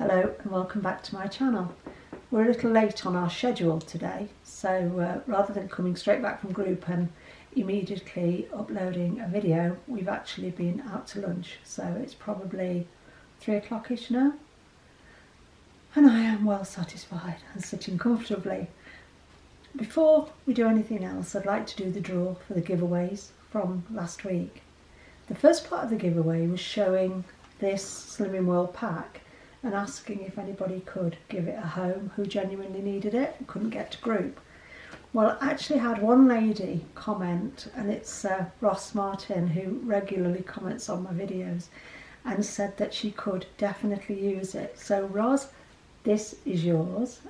Hello and welcome back to my channel. We're a little late on our schedule today, so rather than coming straight back from group and immediately uploading a video, we've actually been out to lunch, so it's probably 3 o'clock-ish now, and I am well satisfied and sitting comfortably. Before we do anything else, I'd like to do the draw for the giveaways from last week. The first part of the giveaway was showing this Slimming World pack and asking if anybody could give it a home who genuinely needed it and couldn't get to group. Well, I actually had one lady comment, and it's Ross Martin, who regularly comments on my videos, and said that she could definitely use it. So Ross, this is yours.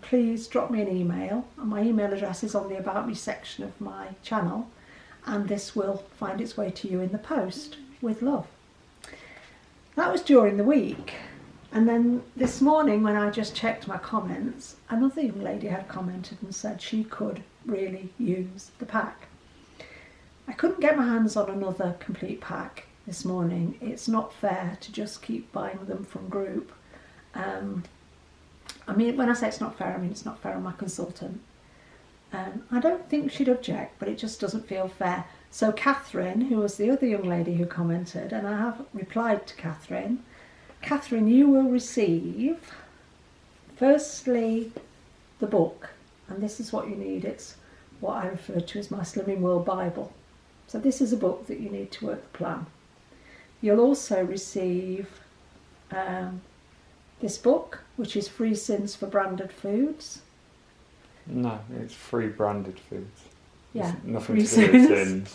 Please drop me an email. My email address is on the About Me section of my channel, and this will find its way to you in the post with love. That was during the week. And then this morning, when I just checked my comments, another young lady had commented and said she could really use the pack. I couldn't get my hands on another complete pack this morning. It's not fair to just keep buying them from group. I mean, when I say it's not fair, I mean it's not fair on my consultant. I don't think she'd object, but it just doesn't feel fair. So Catherine, who was the other young lady who commented, and I have replied to Catherine, you will receive, firstly, the book, and this is what you need. It's what I refer to as my Slimming World Bible. So this is a book that you need to work the plan. You'll also receive this book, which is Flexi-syns for branded foods. No, it's free branded foods. Yeah, it's nothing to do with sins.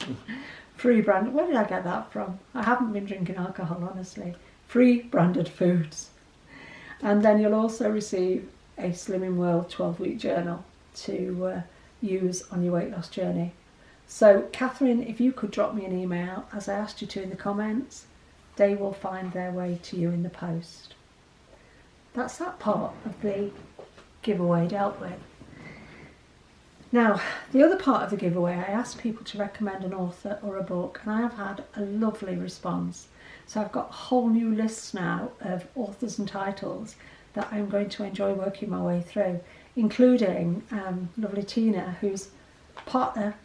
Free brand. Where did I get that from? I haven't been drinking alcohol, honestly. Free branded foods. And then you'll also receive a Slimming World 12-week journal to use on your weight loss journey. So Catherine, if you could drop me an email, as I asked you to in the comments, they will find their way to you in the post. That's that part of the giveaway dealt with. Now, the other part of the giveaway, I asked people to recommend an author or a book, and I have had a lovely response. So I've got a whole new list now of authors and titles that I'm going to enjoy working my way through, including lovely Tina, whose partner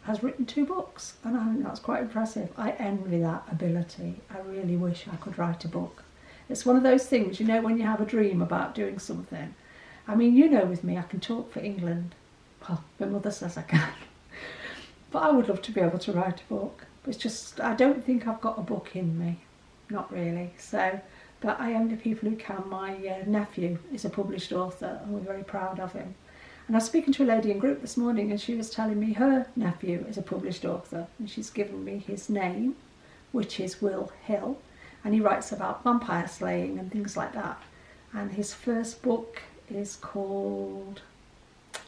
has written 2 books, and I think that's quite impressive. I envy that ability. I really wish I could write a book. It's one of those things, you know, when you have a dream about doing something. I mean, you know, with me, I can talk for England. Well, my mother says I can. But I would love to be able to write a book. It's just, I don't think I've got a book in me. Not really. So, but I envy people who can. My nephew is a published author, and we're very proud of him. And I was speaking to a lady in group this morning, and she was telling me her nephew is a published author, and she's given me his name, which is Will Hill, and he writes about vampire slaying and things like that. And his first book is called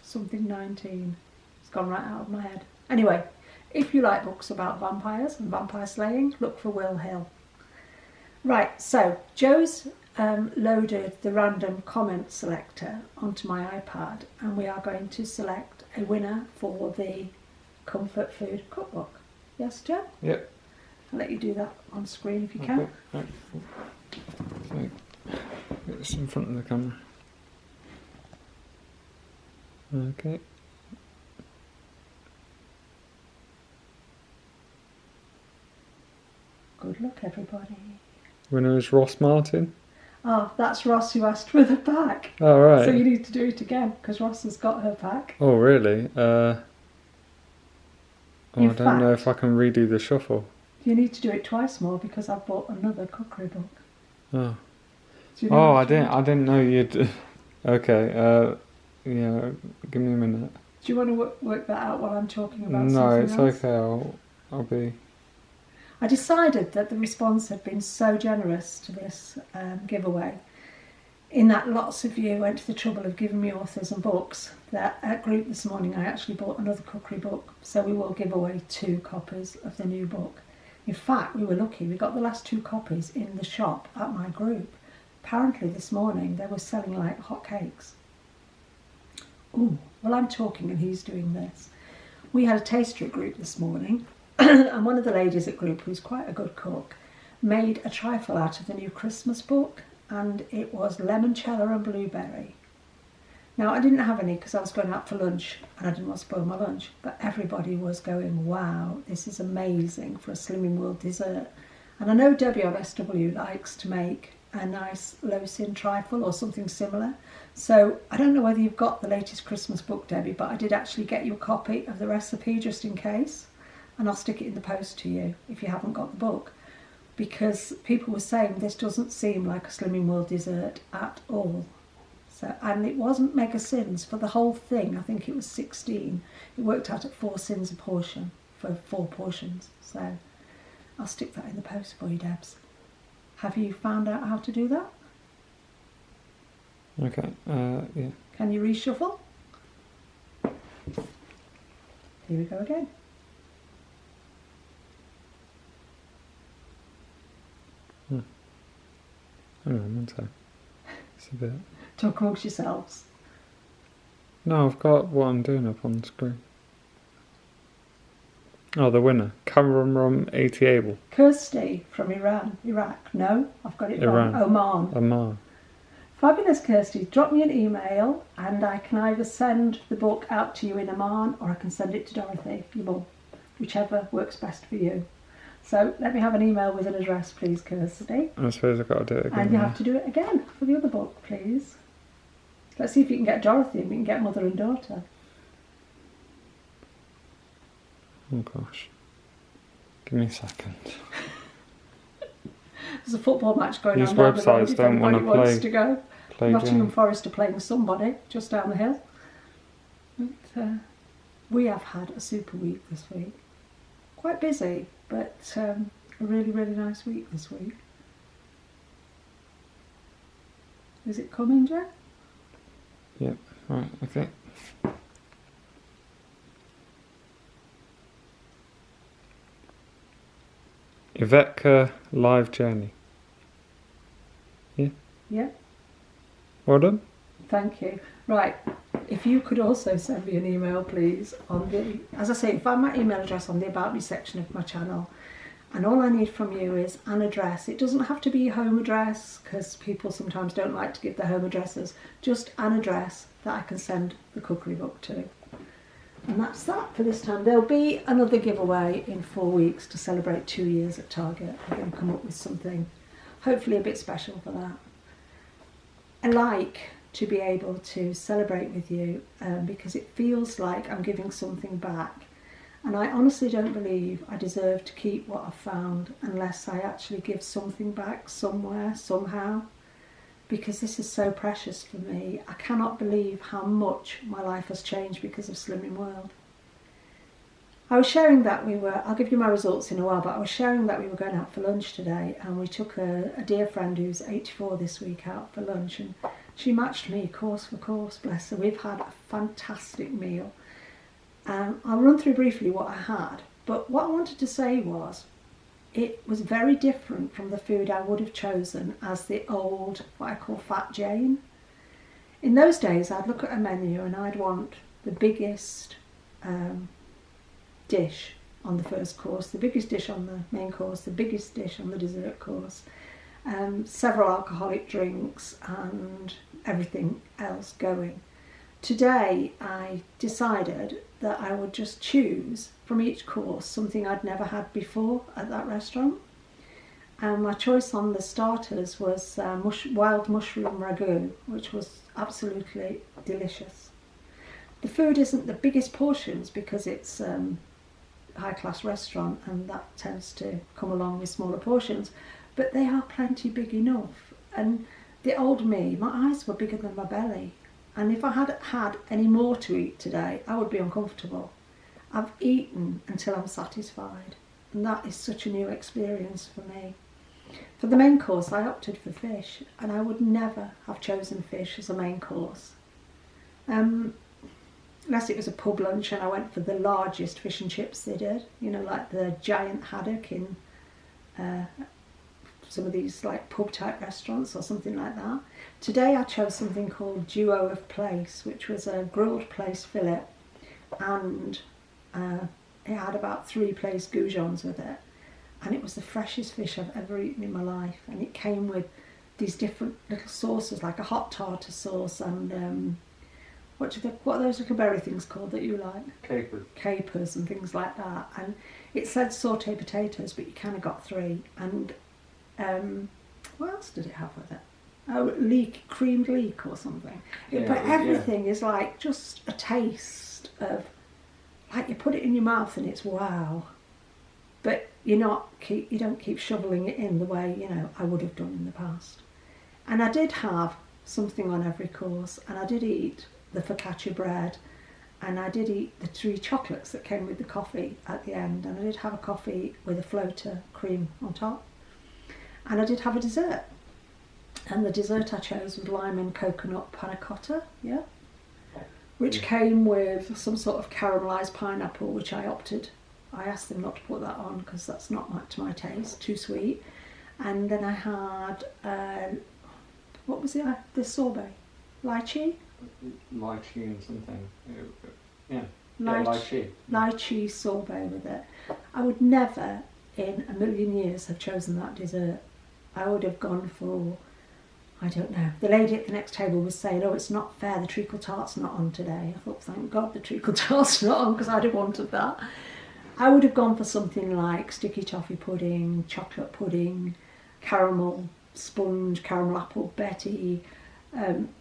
something 19. It's gone right out of my head. Anyway, if you like books about vampires and vampire slaying, look for Will Hill. Right, so Joe's loaded the random comment selector onto my iPad, and we are going to select a winner for the Comfort Food Cookbook. Yes, Joe? Yep. I'll let you do that on screen if you can. Okay. So, get this in front of the camera. Okay. Good luck, everybody. Winner is Ross Martin. Oh, that's Ross who asked for the pack. Oh, right. So you need to do it again, because Ross has got her pack. Oh, really? I In don't know fact, if I can redo the shuffle. You need to do it twice more, because I've bought another cookery book. Oh. Do you know Oh, what I didn't know you'd. Okay. Yeah. Give me a minute. Do you want to work that out while I'm talking about No, something it's else? okay. I'll be. I decided that the response had been so generous to this giveaway, in that lots of you went to the trouble of giving me authors and books, that at group this morning I actually bought another cookery book, so we will give away 2 copies of the new book. In fact, we were lucky, we got the last 2 copies in the shop at my group. Apparently this morning they were selling like hotcakes. Ooh, well, I'm talking and he's doing this. We had a taster at group this morning, and one of the ladies at group, who's quite a good cook, made a trifle out of the new Christmas book, and it was limoncello and blueberry. Now, I didn't have any because I was going out for lunch and I didn't want to spoil my lunch, but everybody was going, wow, this is amazing for a Slimming World dessert. And I know Debbie on SW likes to make a nice low-sin trifle or something similar. So I don't know whether you've got the latest Christmas book, Debbie, but I did actually get you a copy of the recipe just in case, and I'll stick it in the post to you if you haven't got the book, because people were saying this doesn't seem like a Slimming World dessert at all. So, and it wasn't mega sins for the whole thing. I think it was 16. It worked out at 4 sins a portion for 4 portions. So I'll stick that in the post for you, Debs. Have you found out how to do that? Okay, yeah. Can you reshuffle? Here we go again. Hang on one sec. It's a bit... Talk amongst yourselves. No, I've got what I'm doing up on the screen. Oh, the winner. Cameron Rum 80 Able. Kirsty from Iran. Iraq. No, I've got it Iran. wrong. Oman. Oman. Fabulous, Kirsty. Drop me an email and I can either send the book out to you in Oman or I can send it to Dorothy, your mum, whichever works best for you. So let me have an email with an address, please, Kirsty. I suppose I've got to do it again. And you have to do it again for the other book, please. Let's see if you can get Dorothy and we can get mother and daughter. Oh gosh. Give me a second. There's a football match going These on down the road websites if don't want anybody to wants to go. play Nottingham games. Forest are playing somebody just down the hill. But, we have had a super week this week. Quite busy, but a really, really nice week this week. Is it coming, Joe? Yep, right, okay. Ivetka live journey. Yeah? Yeah. Well done. Thank you. Right, if you could also send me an email, please, on the, as I say, find my email address on the About Me section of my channel. And all I need from you is an address. It doesn't have to be your home address, because people sometimes don't like to give their home addresses. Just an address that I can send the cookery book to. And that's that for this time. There'll be another giveaway in 4 weeks to celebrate 2 years at Target. I'm going to come up with something hopefully a bit special for that. I like to be able to celebrate with you because it feels like I'm giving something back. And I honestly don't believe I deserve to keep what I've found unless I actually give something back somewhere, somehow. Because this is so precious for me. I cannot believe how much my life has changed because of Slimming World. I was sharing that I'll give you my results in a while, but I was sharing that we were going out for lunch today and we took a dear friend who's 84 this week out for lunch and she matched me course for course, bless her. We've had a fantastic meal. I'll run through briefly what I had, but what I wanted to say was it was very different from the food I would have chosen as the old, what I call Fat Jane. In those days, I'd look at a menu and I'd want the biggest dish on the first course, the biggest dish on the main course, the biggest dish on the dessert course, several alcoholic drinks and everything else going. Today, I decided that I would just choose from each course something I'd never had before at that restaurant. And my choice on the starters was wild mushroom ragu, which was absolutely delicious. The food isn't the biggest portions because it's a high-class restaurant and that tends to come along with smaller portions, but they are plenty big enough. And the old me, my eyes were bigger than my belly. And if I had had any more to eat today, I would be uncomfortable. I've eaten until I'm satisfied. And that is such a new experience for me. For the main course, I opted for fish. And I would never have chosen fish as a main course. Unless it was a pub lunch and I went for the largest fish and chips they did. You know, like the giant haddock in some of these like pub type restaurants or something like that. Today I chose something called Duo of Place, which was a grilled place fillet and it had about 3 place goujons with it, and it was the freshest fish I've ever eaten in my life, and it came with these different little sauces, like a hot tartar sauce and what are those little berry things called that you like? Capers and things like that. And it said sauteed potatoes, but you kind of got 3. And what else did it have with it? Oh, creamed leek or something. But everything is like just a taste of, like you put it in your mouth and it's wow. But you don't keep shoveling it in the way, I would have done in the past. And I did have something on every course, and I did eat the focaccia bread, and I did eat the 3 chocolates that came with the coffee at the end, and I did have a coffee with a floater cream on top, and I did have a dessert. And the dessert I chose was lime and coconut panna cotta, which came with some sort of caramelised pineapple, which I asked them not to put that on because that's not to my taste, too sweet. And then I had, what was it? The sorbet? Lychee? Lychee and something. Yeah. Lychee. Lychee sorbet with it. I would never in a million years have chosen that dessert. I would have gone for, I don't know. The lady at the next table was saying, oh, it's not fair, the treacle tart's not on today. I thought, thank God the treacle tart's not on, because I'd have wanted that. I would have gone for something like sticky toffee pudding, chocolate pudding, caramel sponge, caramel apple Betty,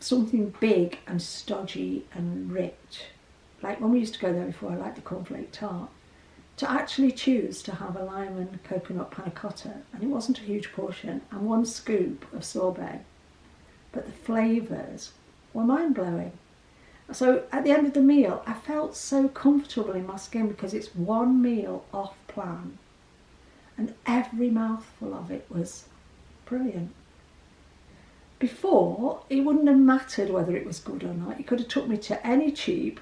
something big and stodgy and rich. Like when we used to go there before, I liked the cornflake tart. To actually choose to have a lime and coconut panna cotta, and it wasn't a huge portion, and 1 scoop of sorbet, but the flavours were mind-blowing. So at the end of the meal, I felt so comfortable in my skin because it's 1 meal off plan, and every mouthful of it was brilliant. Before, it wouldn't have mattered whether it was good or not. You could have took me to any cheap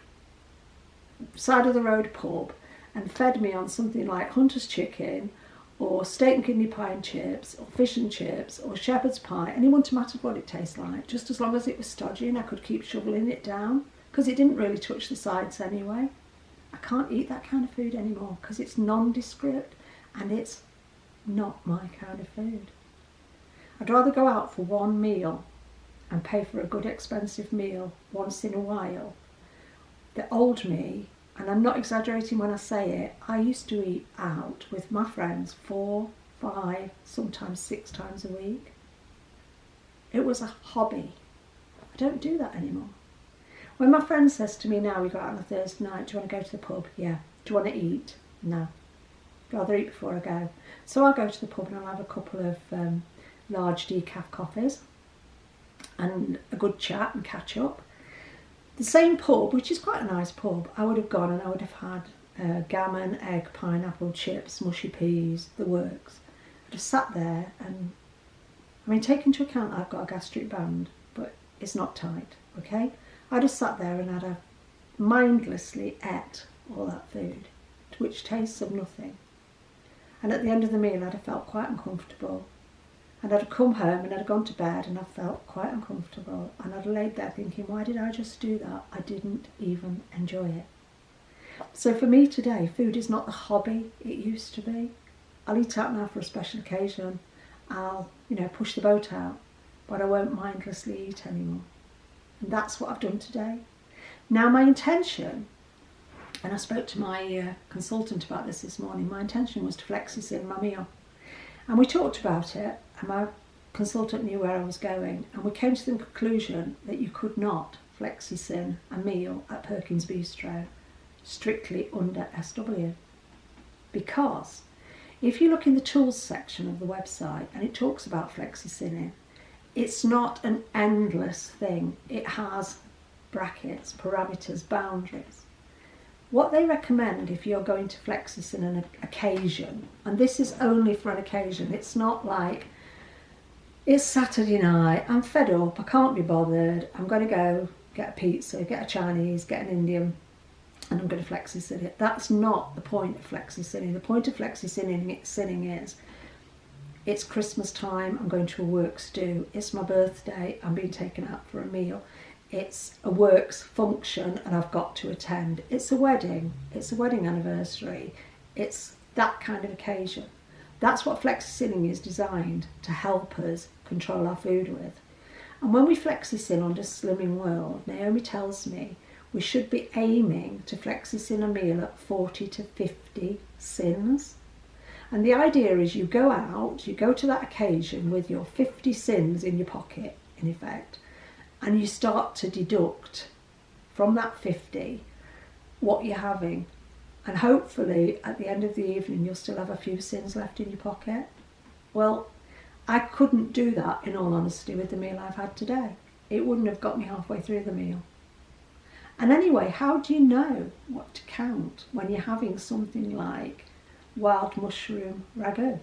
side of the road pub and fed me on something like Hunter's chicken or steak and kidney pie and chips or fish and chips or shepherd's pie, and it wouldn't have mattered what it tasted like, just as long as it was stodgy and I could keep shoveling it down, because it didn't really touch the sides anyway. I can't eat that kind of food anymore because it's nondescript and it's not my kind of food. I'd rather go out for 1 meal and pay for a good expensive meal once in a while. The old me, and I'm not exaggerating when I say it, I used to eat out with my friends 4, 5, sometimes 6 times a week. It was a hobby. I don't do that anymore. When my friend says to me now, we go out on a Thursday night, do you want to go to the pub? Yeah. Do you want to eat? No. I'd rather eat before I go. So I'll go to the pub and I'll have a couple of large decaf coffees and a good chat and catch up. The same pub, which is quite a nice pub, I would have gone and I would have had gammon, egg, pineapple, chips, mushy peas, the works. I'd have sat there and, take into account I've got a gastric band, but it's not tight, okay? I'd have sat there and I'd have mindlessly ate all that food, which tastes of nothing. And at the end of the meal, I'd have felt quite uncomfortable. And I'd have come home and I'd have gone to bed and I felt quite uncomfortable. And I'd have laid there thinking, why did I just do that? I didn't even enjoy it. So for me today, food is not the hobby it used to be. I'll eat out now for a special occasion. I'll, push the boat out, but I won't mindlessly eat anymore. And that's what I've done today. Now my intention, and I spoke to my consultant about this morning, my intention was to Flexi-syn my meal. And we talked about it, and my consultant knew where I was going, and we came to the conclusion that you could not Flexi-syn a meal at Perkins Bistro strictly under SW. Because if you look in the tools section of the website, and it talks about Flexi-synning, it's not an endless thing. It has brackets, parameters, boundaries. What they recommend if you're going to Flexi-syn an occasion, and this is only for an occasion, it's not like, it's Saturday night, I'm fed up, I can't be bothered, I'm going to go get a pizza, get a Chinese, get an Indian, and I'm going to Flexi-syn it. That's not the point of Flexi-synning. The point of Flexi-synning is, it's Christmas time, I'm going to a works do, it's my birthday, I'm being taken out for a meal. It's a works function and I've got to attend. It's a wedding anniversary, it's that kind of occasion. That's what flexi-synning is designed to help us control our food with. And when we flexi-syn under Slimming World, Naomi tells me we should be aiming to flexi-syn a meal at 40 to 50 syns. And the idea is you go out, you go to that occasion with your 50 syns in your pocket, in effect, and you start to deduct from that 50 what you're having. And hopefully at the end of the evening you'll still have a few syns left in your pocket. Well, I couldn't do that, in all honesty, with the meal I've had today. It wouldn't have got me halfway through the meal. And anyway, how do you know what to count when you're having something like wild mushroom ragu?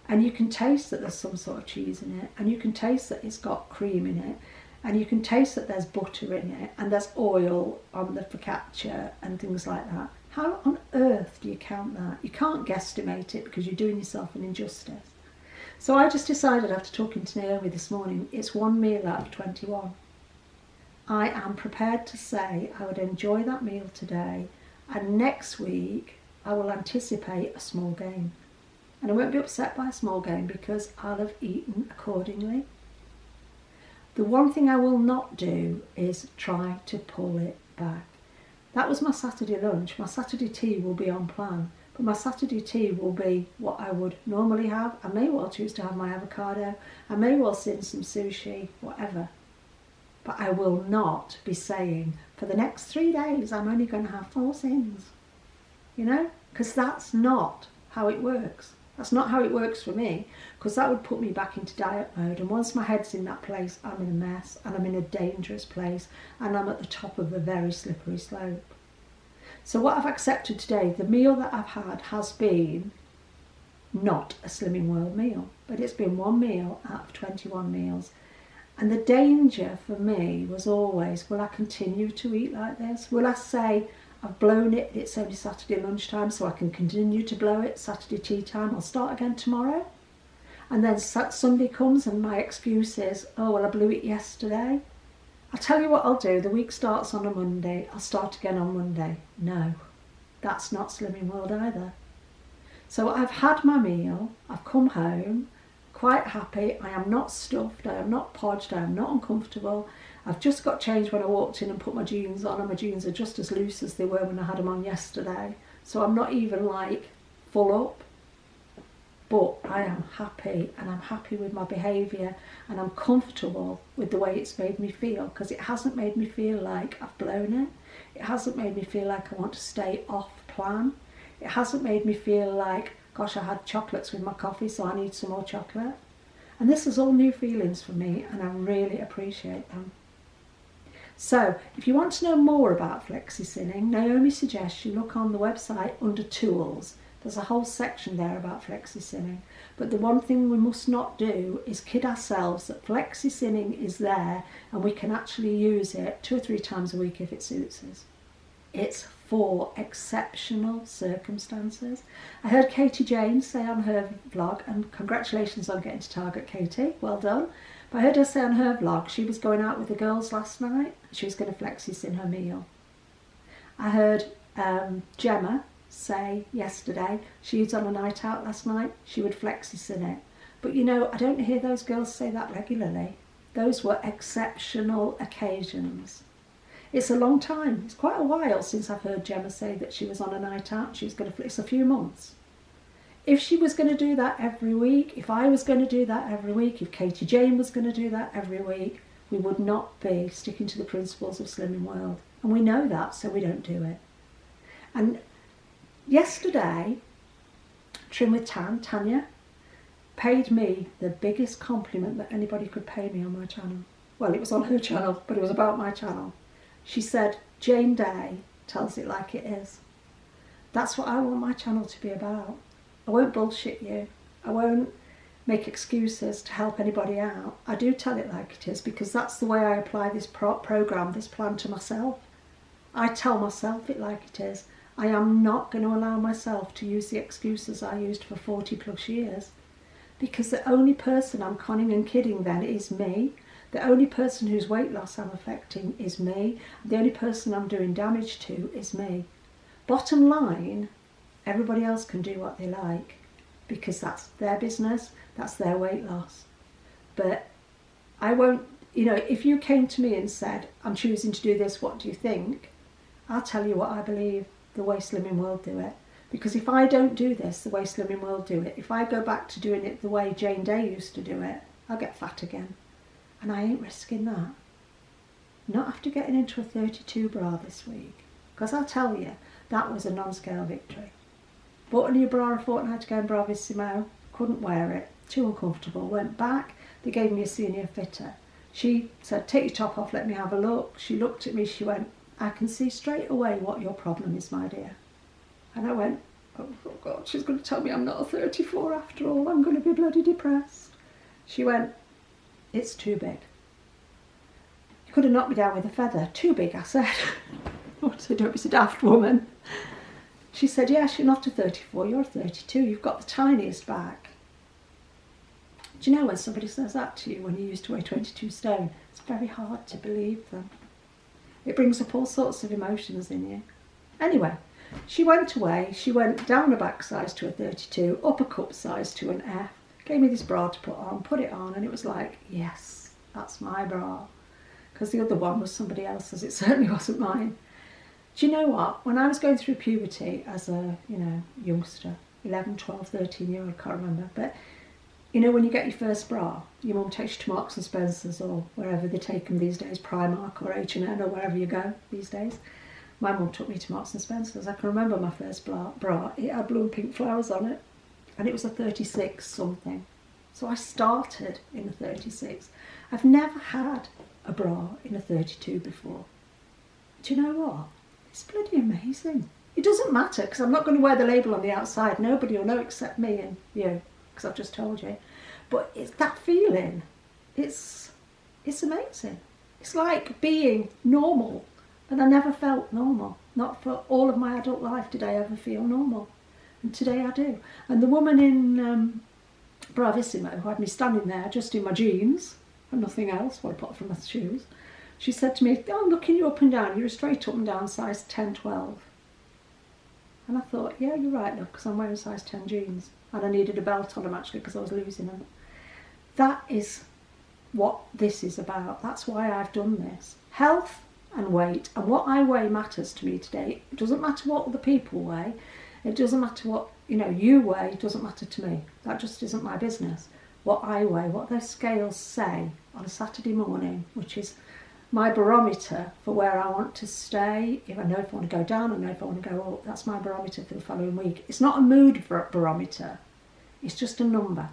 And you can taste that there's some sort of cheese in it, and you can taste that it's got cream in it, and you can taste that there's butter in it, and there's oil on the focaccia and things like that. How on earth do you count that? You can't guesstimate it because you're doing yourself an injustice. So I just decided, after talking to Naomi this morning, it's one meal out of 21. I am prepared to say I would enjoy that meal today, and next week I will anticipate a small gain. And I won't be upset by a small gain because I'll have eaten accordingly. The one thing I will not do is try to pull it back. That was my Saturday lunch. My Saturday tea will be on plan, but my Saturday tea will be what I would normally have. I may well choose to have my avocado. I may well syn some sushi, whatever. But I will not be saying, for the next 3 days, I'm only going to have 4 syns. You know? Because that's not how it works. That's not how it works for me, because that would put me back into diet mode. And once my head's in that place, I'm in a mess, and I'm in a dangerous place, and I'm at the top of a very slippery slope. So what I've accepted today, the meal that I've had has been not a Slimming World meal, but it's been one meal out of 21 meals. And the danger for me was always, will I continue to eat like this? Will I say, I've blown it, it's only Saturday lunchtime, so I can continue to blow it Saturday tea time, I'll start again tomorrow? And then Sunday comes and my excuse is, oh, well, I blew it yesterday. I'll tell you what I'll do, the week starts on a Monday, I'll start again on Monday. No, that's not Slimming World either. So I've had my meal, I've come home, quite happy, I am not stuffed, I am not podged, I am not uncomfortable. I've just got changed when I walked in and put my jeans on, and my jeans are just as loose as they were when I had them on yesterday. So I'm not even like full up, but I am happy, and I'm happy with my behaviour, and I'm comfortable with the way it's made me feel, because it hasn't made me feel like I've blown it. It hasn't made me feel like I want to stay off plan. It hasn't made me feel like, gosh, I had chocolates with my coffee, so I need some more chocolate. And this is all new feelings for me, and I really appreciate them. So, if you want to know more about flexi-synning, Naomi suggests you look on the website under Tools. There's a whole section there about flexi-synning. But the one thing we must not do is kid ourselves that flexi-synning is there and we can actually use it 2 or 3 times a week if it suits us. It's for exceptional circumstances. I heard Katie Jane say on her vlog, and congratulations on getting to Target, Katie, well done. But I heard her say on her vlog she was going out with the girls last night. She was going to flexi-syn her meal. I heard Gemma say yesterday she was on a night out last night, she would flexi-syn it. But you know, I don't hear those girls say that regularly. Those were exceptional occasions. It's a long time, it's quite a while since I've heard Gemma say that she was on a night out, she was going to, it's a few months. If she was going to do that every week, if I was going to do that every week, if Katie Jane was going to do that every week, we would not be sticking to the principles of Slimming World. And we know that, so we don't do it. And yesterday, Trim with Tanya, paid me the biggest compliment that anybody could pay me on my channel. Well, it was on her channel, but it was about my channel. She said, Jane Day tells it like it is. That's what I want my channel to be about. I won't bullshit you. I won't make excuses to help anybody out. I do tell it like it is, because that's the way I apply this program, this plan to myself. I tell myself it like it is. I am not going to allow myself to use the excuses I used for 40 plus years, because the only person I'm conning and kidding then is me. The only person whose weight loss I'm affecting is me. The only person I'm doing damage to is me. Bottom line, everybody else can do what they like, because that's their business, that's their weight loss. But I won't, if you came to me and said, I'm choosing to do this, what do you think? I'll tell you what I believe the way Slimming World do it. Because if I don't do this the way Slimming World do it, if I go back to doing it the way Jane Day used to do it, I'll get fat again. And I ain't risking that. Not after getting into a 32 bra this week. Because I'll tell you, that was a non-scale victory. Bought a new bra a fortnight ago in Bravissimo, couldn't wear it, too uncomfortable. Went back, they gave me a senior fitter. She said, take your top off, let me have a look. She looked at me, she went, I can see straight away what your problem is, my dear. And I went, oh God, she's going to tell me I'm not a 34 after all, I'm going to be bloody depressed. She went, it's too big. You could have knocked me down with a feather. Too big, I said. I said, don't be a daft woman. She said, yes, you're not a 34, you're a 32, you've got the tiniest back. Do you know when somebody says that to you when you used to weigh 22 stone, it's very hard to believe them. It brings up all sorts of emotions in you. Anyway, she went away, she went down a back size to a 32, up a cup size to an F, gave me this bra to put it on, and it was like, yes, that's my bra. Because the other one was somebody else's, it certainly wasn't mine. Do you know what? When I was going through puberty as a, youngster, 11, 12, 13-year-old, I can't remember, but when you get your first bra, your mum takes you to Marks and Spencer's or wherever they take them these days, Primark or H&M or wherever you go these days. My mum took me to Marks and Spencer's. I can remember my first bra. It had blue and pink flowers on it, and it was a 36 something. So I started in a 36. I've never had a bra in a 32 before. Do you know what? It's bloody amazing. It doesn't matter, because I'm not going to wear the label on the outside. Nobody will know except me and you, because I've just told you. But it's that feeling. It's amazing. It's like being normal. And I never felt normal. Not for all of my adult life did I ever feel normal. And today I do. And the woman in Bravissimo who had me standing there just in my jeans and nothing else, well, apart from my shoes, she said to me, oh, looking you up and down, you're a straight up and down size 10, 12. And I thought, yeah, you're right, love, because I'm wearing size 10 jeans. And I needed a belt on them, actually, because I was losing them. That is what this is about. That's why I've done this. Health and weight, and what I weigh matters to me today. It doesn't matter what other people weigh. It doesn't matter what you weigh. It doesn't matter to me. That just isn't my business. What I weigh, what those scales say on a Saturday morning, which is my barometer for where I want to stay. If I know if I want to go down, I know if I want to go up. That's my barometer for the following week. It's not a mood barometer. It's just a number.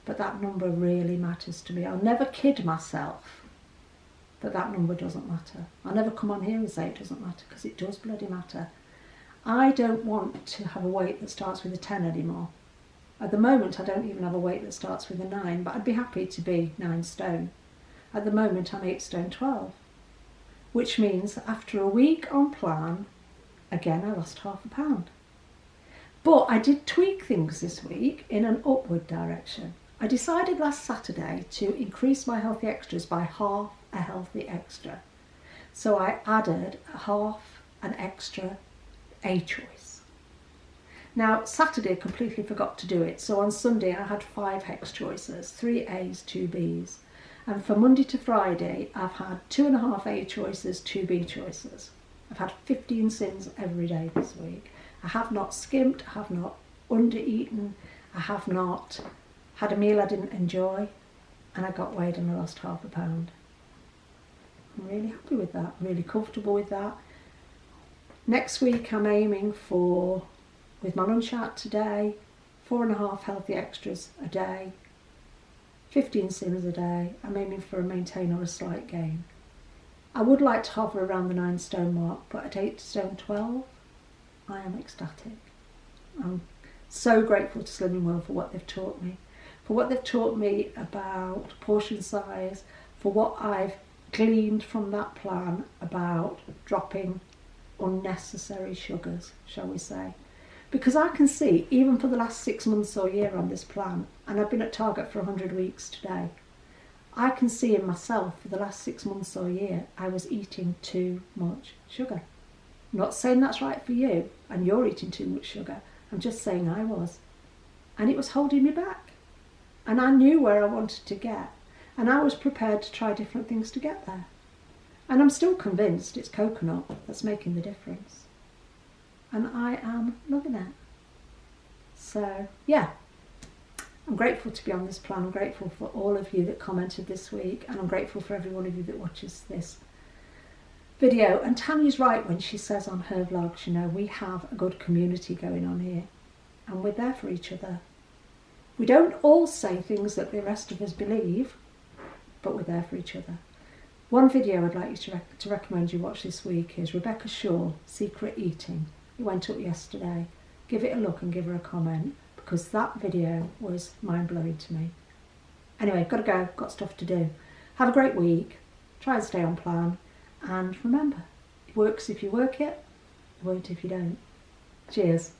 But that number really matters to me. I'll never kid myself that number doesn't matter. I'll never come on here and say it doesn't matter, because it does bloody matter. I don't want to have a weight that starts with a 10 anymore. At the moment, I don't even have a weight that starts with a 9, but I'd be happy to be 9 stone. At the moment, I'm 8 stone 12, which means after a week on plan, again, I lost ½ pound. But I did tweak things this week in an upward direction. I decided last Saturday to increase my healthy extras by half a healthy extra. So I added half an extra A choice. Now, Saturday I completely forgot to do it. So on Sunday I had 5 hex choices, 3 A's, 2 B's. And for Monday to Friday, I've had 2.5 A choices, 2 B choices. I've had 15 sins every day this week. I have not skimped, I have not under-eaten, I have not had a meal I didn't enjoy, and I got weighed and I lost ½ pound. I'm really happy with that, I'm really comfortable with that. Next week I'm aiming for, with my lunch out today, 4.5 healthy extras a day, 15 sins a day. I'm aiming for a maintain or a slight gain. I would like to hover around the 9 stone mark, but at 8 stone 12, I am ecstatic. I'm so grateful to Slimming World for what they've taught me. For what they've taught me about portion size, for what I've gleaned from that plan about dropping unnecessary sugars, shall we say. Because I can see, even for the last 6 months or year on this plan, and I've been at target for 100 weeks today, I can see in myself for the last 6 months or year, I was eating too much sugar. I'm not saying that's right for you, and you're eating too much sugar. I'm just saying I was. and it was holding me back. And I knew where I wanted to get, and I was prepared to try different things to get there. And I'm still convinced it's coconut that's making the difference. And I am loving it. So, yeah, I'm grateful to be on this plan. I'm grateful for all of you that commented this week, and I'm grateful for every one of you that watches this video. And Tanya's right when she says on her vlogs, you know, we have a good community going on here, and we're there for each other. We don't all say things that the rest of us believe, but we're there for each other. One video I'd like you to recommend you watch this week is Rebecca Shaw, Secret Eating. It went up yesterday. Give it a look and give her a comment, because that video was mind-blowing to me. Anyway, gotta go, got stuff to do. Have a great week, try and stay on plan, and remember, it works if you work it, it won't if you don't. Cheers.